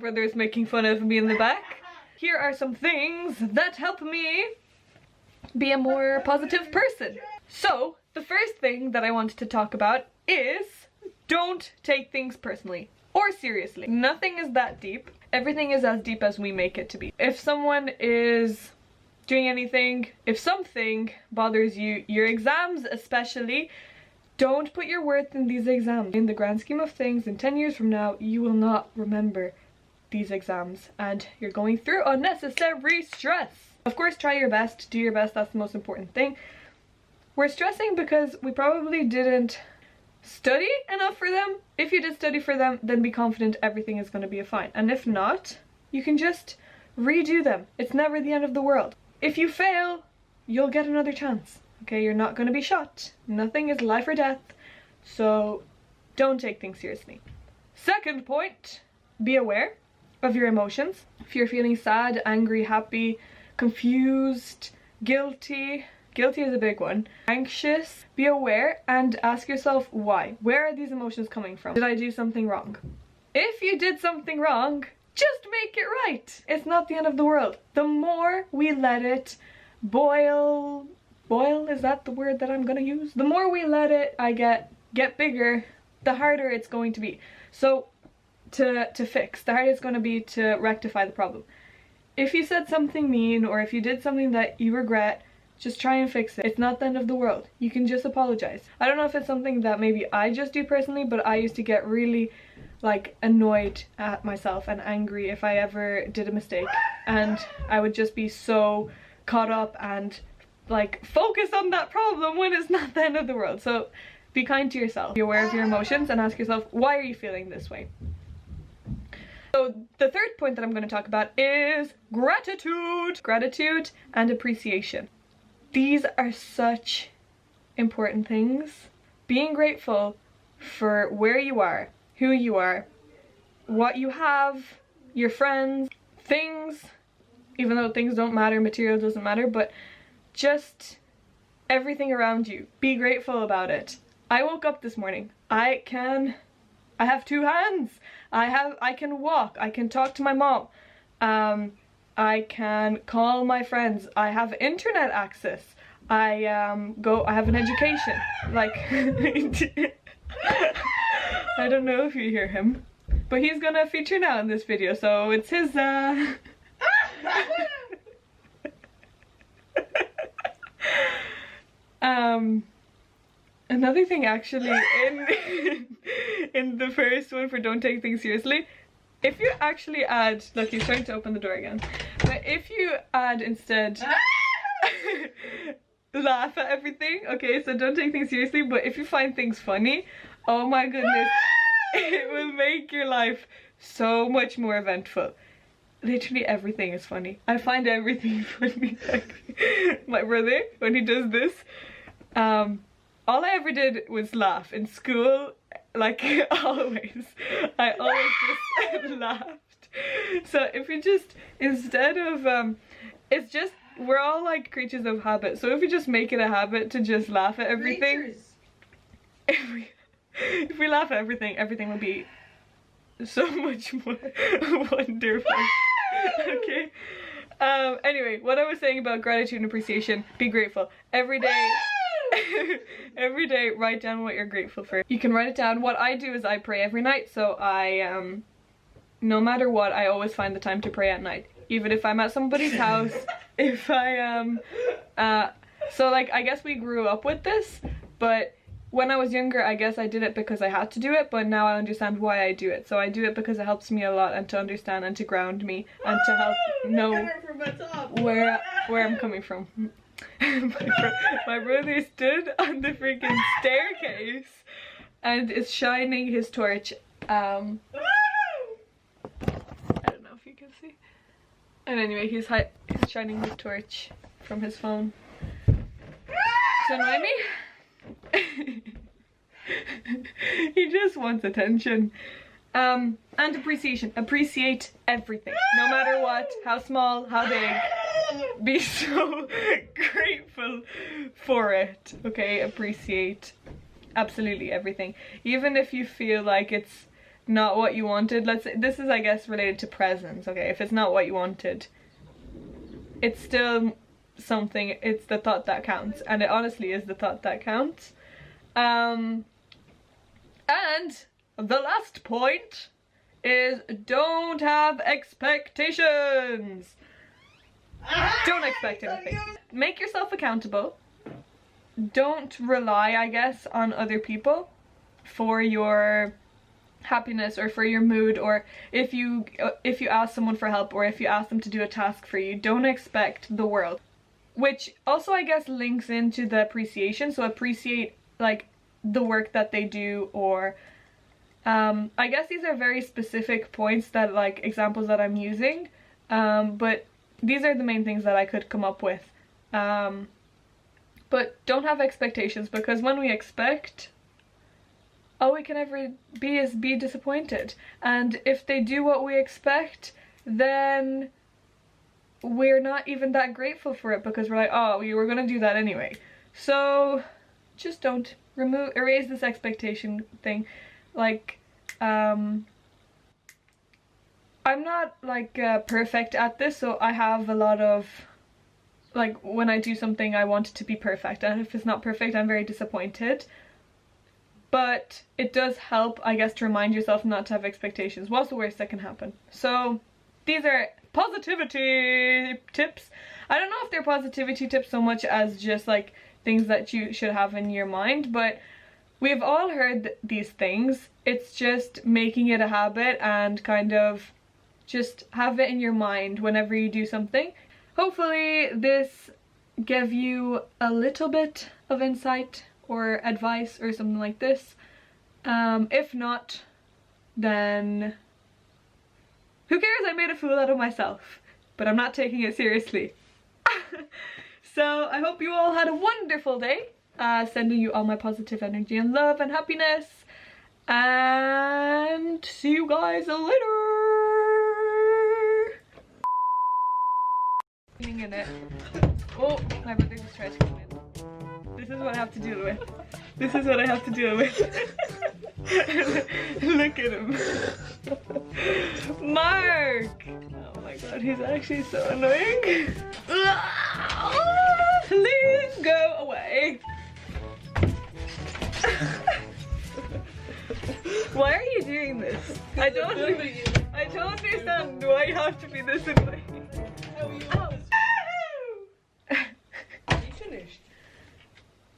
brother is making fun of me in the back. Here are some things that help me be a more positive person. So, the first thing that I wanted to talk about is don't take things personally or seriously. Nothing is that deep. Everything is as deep as we make it to be. If someone is doing anything, if something bothers you, your exams especially, don't put your worth in these exams. In the grand scheme of things, in 10 years from now, you will not remember these exams and you're going through unnecessary stress. Of course, try your best, do your best, that's the most important thing. We're stressing because we probably didn't study enough for them. If you did study for them, then be confident everything is going to be fine. And if not, you can just redo them. It's never the end of the world. If you fail, you'll get another chance. Okay, you're not going to be shot. Nothing is life or death. So don't take things seriously. Second point, be aware of your emotions. If you're feeling sad, angry, happy, confused, guilty is a big one, anxious, be aware and ask yourself why. Where are these emotions coming from? Did I do something wrong? If you did something wrong, just make it right. It's not the end of the world. The more we let it boil, is that the word that I'm gonna use? The more we let it get bigger, the harder it's going to be. So to fix, the harder it's going to be to rectify the problem. If you said something mean or if you did something that you regret, just try and fix it. It's not the end of the world. You can just apologize. I don't know if it's something that maybe I just do personally, but I used to get really like annoyed at myself and angry if I ever did a mistake, and I would just be so caught up and like focus on that problem when it's not the end of the world. So be kind to yourself, be aware of your emotions and ask yourself, why are you feeling this way? So the third point that I'm going to talk about is gratitude. Gratitude and appreciation. These are such important things. Being grateful for where you are, who you are, what you have, your friends, things, even though things don't matter, material doesn't matter, but just everything around you. Be grateful about it. I woke up this morning. I have 2 hands. I can walk. I can talk to my mom. I can call my friends. I have internet access. I have an education. Like I don't know if you hear him, but he's gonna feature now in this video, so it's his another thing actually in the first one for don't take things seriously, if you actually add, look, he's trying to open the door again, but if you add instead laugh at everything, okay, so don't take things seriously, but if you find things funny, oh my goodness, it will make your life so much more eventful. Literally everything is funny. I find everything funny. Like my brother, when he does this, all I ever did was laugh in school, like always. I always just laughed. So if you just, instead of, it's just, we're all like creatures of habit. So if we just make it a habit to just laugh at everything, if we laugh at everything, everything will be so much more wonderful. Okay. Anyway, what I was saying about gratitude and appreciation, be grateful. Every day, every day, write down what you're grateful for. You can write it down. What I do is I pray every night, so I, no matter what, I always find the time to pray at night. Even if I'm at somebody's house, if I am, so like, I guess we grew up with this, but when I was younger, I guess I did it because I had to do it, but now I understand why I do it. So I do it because it helps me a lot and to understand and to ground me and to help know where I'm coming from. My brother stood on the freaking staircase and is shining his torch. I don't know if you can see. And anyway, he's shining his torch from his phone to annoy me. He just wants attention. And appreciation. Appreciate everything, no matter what, how small, how big. Be so grateful for it. Okay, appreciate absolutely everything. Even if you feel like it's not what you wanted, let's say, this is I guess related to presents, okay, if it's not what you wanted, it's still something, it's the thought that counts, and it honestly is the thought that counts. And the last point is don't have expectations. Don't expect anything. Make yourself accountable. Don't rely, I guess, on other people for your happiness or for your mood, or if you ask someone for help, or if you ask them to do a task for you, don't expect the world. Which also I guess links into the appreciation, so appreciate like the work that they do, or I guess these are very specific points that, like, examples that I'm using, but these are the main things that I could come up with. But don't have expectations, because when we expect, all we can ever be is be disappointed. And if they do what we expect, then we're not even that grateful for it, because we're like, oh, we were gonna do that anyway. So just don't erase this expectation thing. Like, I'm not like perfect at this, so I have a lot of, like, when I do something I want it to be perfect, and if it's not perfect I'm very disappointed. But it does help, I guess, to remind yourself not to have expectations. What's the worst that can happen? So these are positivity tips. I don't know if they're positivity tips so much as just like things that you should have in your mind, but we've all heard these things. It's just making it a habit and kind of just have it in your mind whenever you do something. Hopefully this gave you a little bit of insight or advice or something like this. If not, then who cares? I made a fool out of myself, but I'm not taking it seriously. So I hope you all had a wonderful day. Sending you all my positive energy and love and happiness, and see you guys later. In it. Oh, my brother just tried to come in. This is what I have to deal with. This is what I have to deal with. Look at him. Mark! Oh my god, he's actually so annoying. Please go away. Why are you doing this? I don't understand why you have to be this annoying.